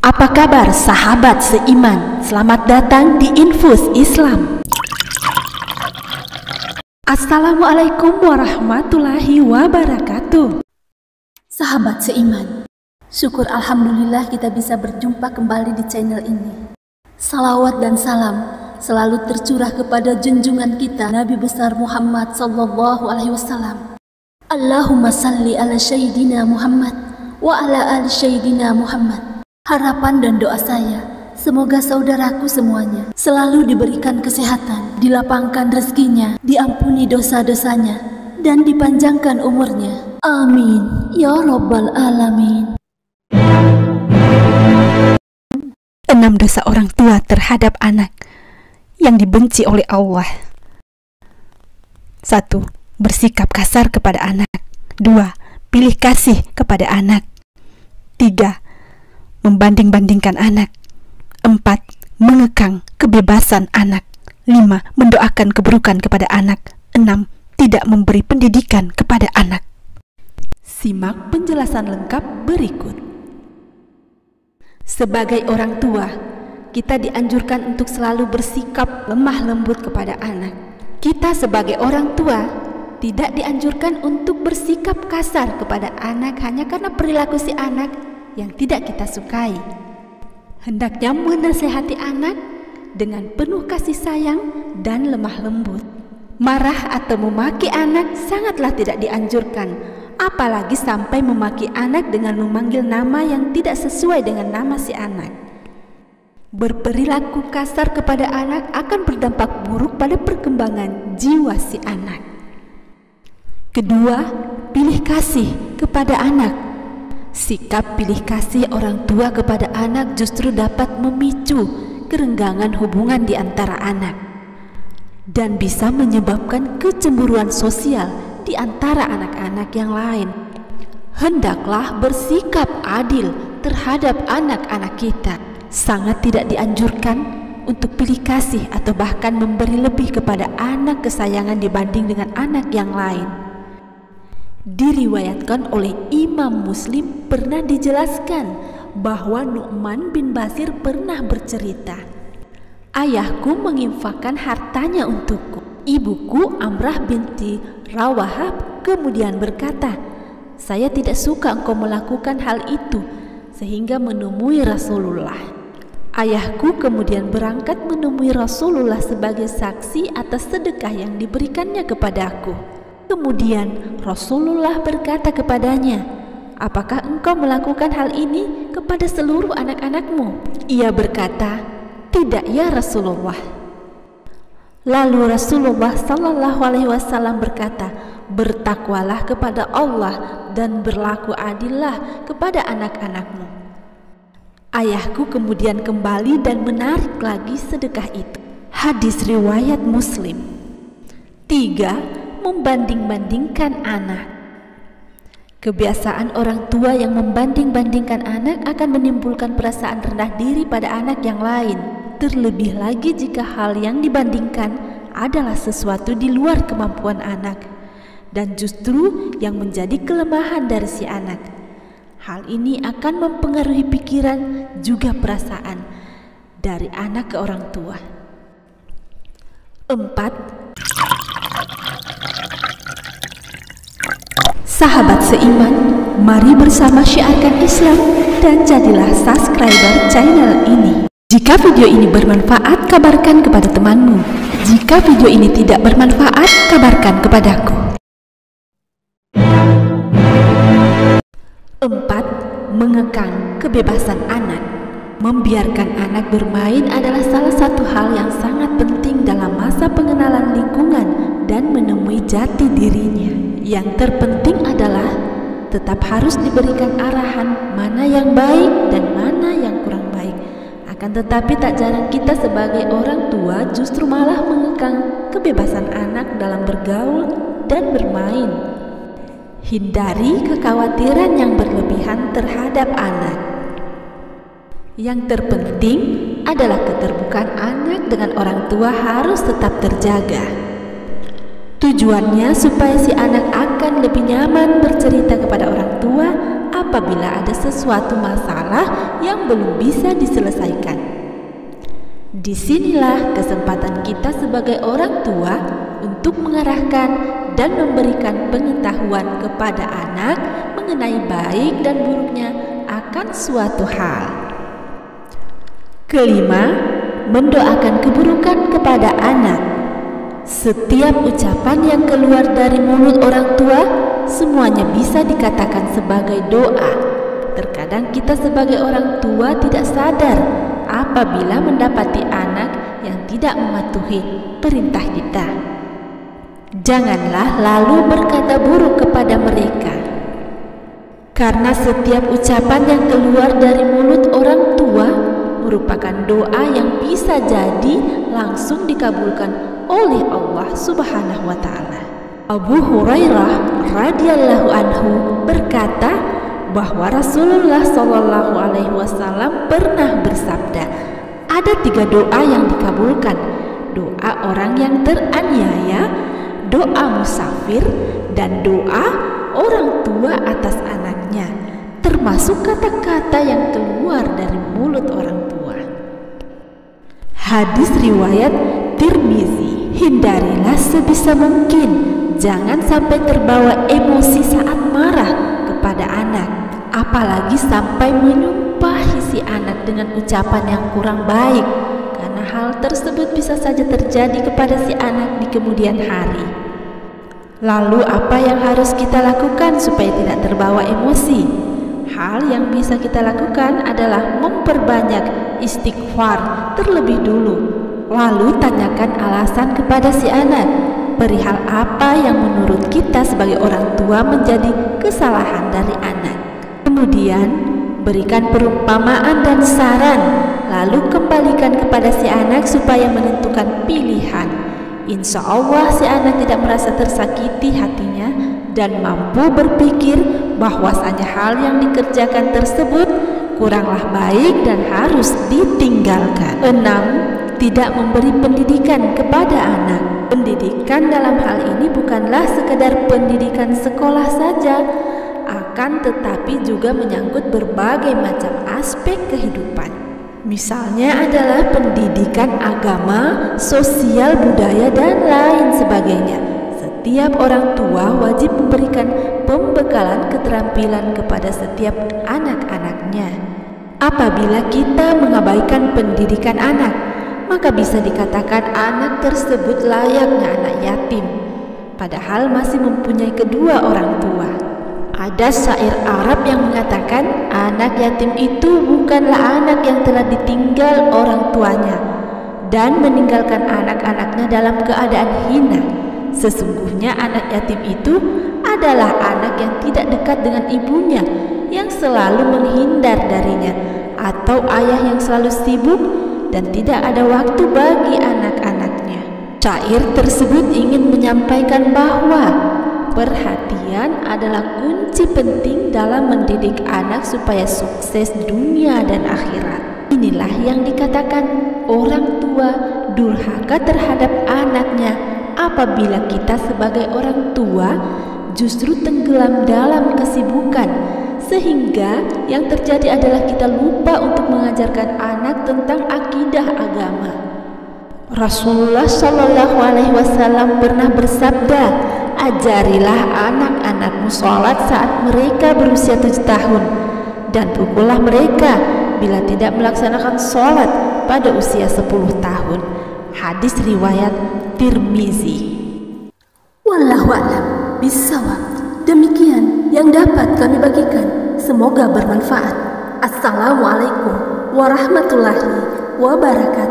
Apa kabar sahabat seiman? Selamat datang di Infus Islam. Assalamualaikum warahmatullahi wabarakatuh. Sahabat seiman, syukur alhamdulillah kita bisa berjumpa kembali di channel ini. Salawat dan salam selalu tercurah kepada junjungan kita Nabi besar Muhammad sallallahu alaihi wasallam. Allahumma salli ala sayyidina Muhammad wa ala ali sayyidina Muhammad. Harapan dan doa saya, semoga saudaraku semuanya selalu diberikan kesehatan, dilapangkan rezekinya, diampuni dosa-dosanya, dan dipanjangkan umurnya. Amin ya rabbal alamin. 6 dosa orang tua terhadap anak yang dibenci oleh Allah. 1. Bersikap kasar kepada anak. 2. Pilih kasih kepada anak. 3. Membanding-bandingkan anak. 4. Mengekang kebebasan anak. 5. Mendoakan keburukan kepada anak. 6. Tidak memberi pendidikan kepada anak. Simak penjelasan lengkap berikut. Sebagai orang tua, kita dianjurkan untuk selalu bersikap lemah lembut kepada anak. Kita sebagai orang tua tidak dianjurkan untuk bersikap kasar kepada anak hanya karena perilaku si anak yang tidak kita sukai. Hendaknya menasehati anak dengan penuh kasih sayang dan lemah lembut. Marah atau memaki anak sangatlah tidak dianjurkan, apalagi sampai memaki anak dengan memanggil nama yang tidak sesuai dengan nama si anak. Berperilaku kasar kepada anak akan berdampak buruk pada perkembangan jiwa si anak. Kedua, pilih kasih kepada anak. Sikap pilih kasih orang tua kepada anak justru dapat memicu kerenggangan hubungan di antara anak dan bisa menyebabkan kecemburuan sosial di antara anak-anak yang lain. Hendaklah bersikap adil terhadap anak-anak kita. Sangat tidak dianjurkan untuk pilih kasih atau bahkan memberi lebih kepada anak kesayangan dibanding dengan anak yang lain. Diriwayatkan oleh Imam Muslim pernah dijelaskan bahwa Nu'man bin Bashir pernah bercerita, "Ayahku menginfakkan hartanya untukku." Ibuku Amrah binti Rawahab kemudian berkata, "Saya tidak suka engkau melakukan hal itu," sehingga menemui Rasulullah. Ayahku kemudian berangkat menemui Rasulullah sebagai saksi atas sedekah yang diberikannya kepadaku. Kemudian Rasulullah berkata kepadanya, "Apakah engkau melakukan hal ini kepada seluruh anak-anakmu?" Ia berkata, "Tidak ya Rasulullah." Lalu Rasulullah sallallahu alaihi wasallam berkata, "Bertakwalah kepada Allah dan berlaku adillah kepada anak-anakmu." Ayahku kemudian kembali dan menarik lagi sedekah itu. Hadis riwayat Muslim. 3. Membanding-bandingkan anak. Kebiasaan orang tua yang membanding-bandingkan anak akan menimbulkan perasaan rendah diri pada anak yang lain. Terlebih lagi jika hal yang dibandingkan adalah sesuatu di luar kemampuan anak dan justru yang menjadi kelemahan dari si anak. Hal ini akan mempengaruhi pikiran juga perasaan dari anak ke orang tua. 4. Sahabat seiman, mari bersama syiarkan Islam dan jadilah subscriber channel ini. Jika video ini bermanfaat, kabarkan kepada temanmu. Jika video ini tidak bermanfaat, kabarkan kepadaku. 4. Mengekang kebebasan anak. Membiarkan anak bermain adalah salah satu hal yang sangat penting dalam masa pengenalan lingkungan dan menemui jati dirinya. Yang terpenting adalah tetap harus diberikan arahan mana yang baik dan mana yang kurang baik. Akan tetapi tak jarang kita sebagai orang tua justru malah mengekang kebebasan anak dalam bergaul dan bermain. Hindari kekhawatiran yang berlebihan terhadap anak. Yang terpenting adalah keterbukaan anak dengan orang tua harus tetap terjaga. Tujuannya supaya si anak akan lebih nyaman bercerita kepada orang tua apabila ada sesuatu masalah yang belum bisa diselesaikan. Disinilah kesempatan kita sebagai orang tua untuk mengarahkan dan memberikan pengetahuan kepada anak mengenai baik dan buruknya akan suatu hal. Kelima, mendoakan keburukan kepada anak. Setiap ucapan yang keluar dari mulut orang tua semuanya bisa dikatakan sebagai doa. Terkadang kita sebagai orang tua tidak sadar apabila mendapati anak yang tidak mematuhi perintah kita. Janganlah lalu berkata buruk kepada mereka, karena setiap ucapan yang keluar dari mulut orang tua merupakan doa yang bisa jadi langsung dikabulkan oleh Allah Subhanahu wa Ta'ala. Abu Hurairah radhiyallahu anhu berkata bahwa Rasulullah Shallallahu Alaihi Wasallam pernah bersabda, ada 3 doa yang dikabulkan: doa orang yang teraniaya, doa musafir, dan doa orang tua atas anaknya, termasuk kata-kata yang keluar dari mulut orang tua. Hadis riwayat Tirmizi. Hindarilah sebisa mungkin jangan sampai terbawa emosi saat marah kepada anak, apalagi sampai menyumpahi si anak dengan ucapan yang kurang baik, karena hal tersebut bisa saja terjadi kepada si anak di kemudian hari. Lalu apa yang harus kita lakukan supaya tidak terbawa emosi? Hal yang bisa kita lakukan adalah memperbanyak istighfar terlebih dulu. Lalu tanyakan alasan kepada si anak perihal apa yang menurut kita sebagai orang tua menjadi kesalahan dari anak. Kemudian berikan perumpamaan dan saran, lalu kembalikan kepada si anak supaya menentukan pilihan. Insya Allah si anak tidak merasa tersakiti hatinya dan mampu berpikir bahwasanya hal yang dikerjakan tersebut kuranglah baik dan harus ditinggalkan. 6. Tidak memberi pendidikan kepada anak. Pendidikan dalam hal ini bukanlah sekedar pendidikan sekolah saja, akan tetapi juga menyangkut berbagai macam aspek kehidupan. Misalnya adalah pendidikan agama, sosial, budaya, dan lain sebagainya. Setiap orang tua wajib memberikan pembekalan keterampilan kepada setiap anak-anaknya. Apabila kita mengabaikan pendidikan anak, maka bisa dikatakan anak tersebut layaknya anak yatim, padahal masih mempunyai kedua orang tua. Ada syair Arab yang mengatakan anak yatim itu bukanlah anak yang telah ditinggal orang tuanya dan meninggalkan anak-anaknya dalam keadaan hina. Sesungguhnya anak yatim itu adalah anak yang tidak dekat dengan ibunya, yang selalu menghindar darinya, atau ayah yang selalu sibuk dan tidak ada waktu bagi anak-anaknya. Syair tersebut ingin menyampaikan bahwa perhatian adalah kunci penting dalam mendidik anak supaya sukses dunia dan akhirat. Inilah yang dikatakan orang tua durhaka terhadap anaknya apabila kita sebagai orang tua justru tenggelam dalam kesibukan, sehingga yang terjadi adalah kita lupa untuk mengajarkan anak tentang akidah agama. Rasulullah Shallallahu Alaihi Wasallam pernah bersabda, ajarilah anak-anakmu sholat saat mereka berusia 7 tahun dan pukullah mereka bila tidak melaksanakan sholat pada usia 10 tahun. Hadis riwayat Tirmizi. Wallahu a'lam bishawab. Demikian yang dapat kami bagikan. Semoga bermanfaat. Assalamualaikum warahmatullahi wabarakatuh.